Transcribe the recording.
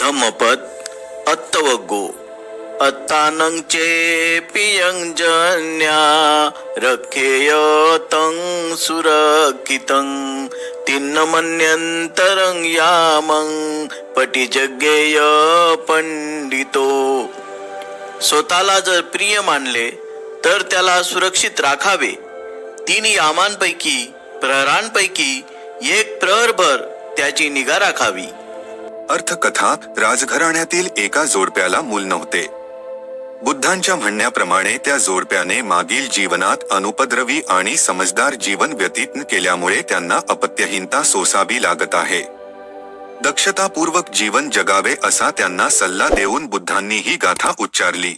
धम्मपद अत्तवगो अत्तानं चेपियं जन्या रखेयतं सुरक्षितं तिन्नमन्यन्तरं यामं पटिजज्ञेय पंडितो। स्वतःला जर प्रिय मानले तर त्याला सुरक्षित राखावे। 3 यामांपैकी प्रहरांपैकी एक प्रहरभर त्याची निगा राखावी। अर्थकथा राजघराण्यातील एका जोडप्याला मूल नव्हते। बुद्धांच्या म्हणण्याप्रमाणे त्या जोडप्याने मागील जीवनात अनुपद्रवी आणि समजदार जीवन व्यतीत केल्यामुळे त्यांना अपत्यहीनता सोसावी लागत आहे। दक्षतापूर्वक जीवन जगावे असा त्यांना सल्ला देऊन बुद्धांनी ही गाथा उच्चारली।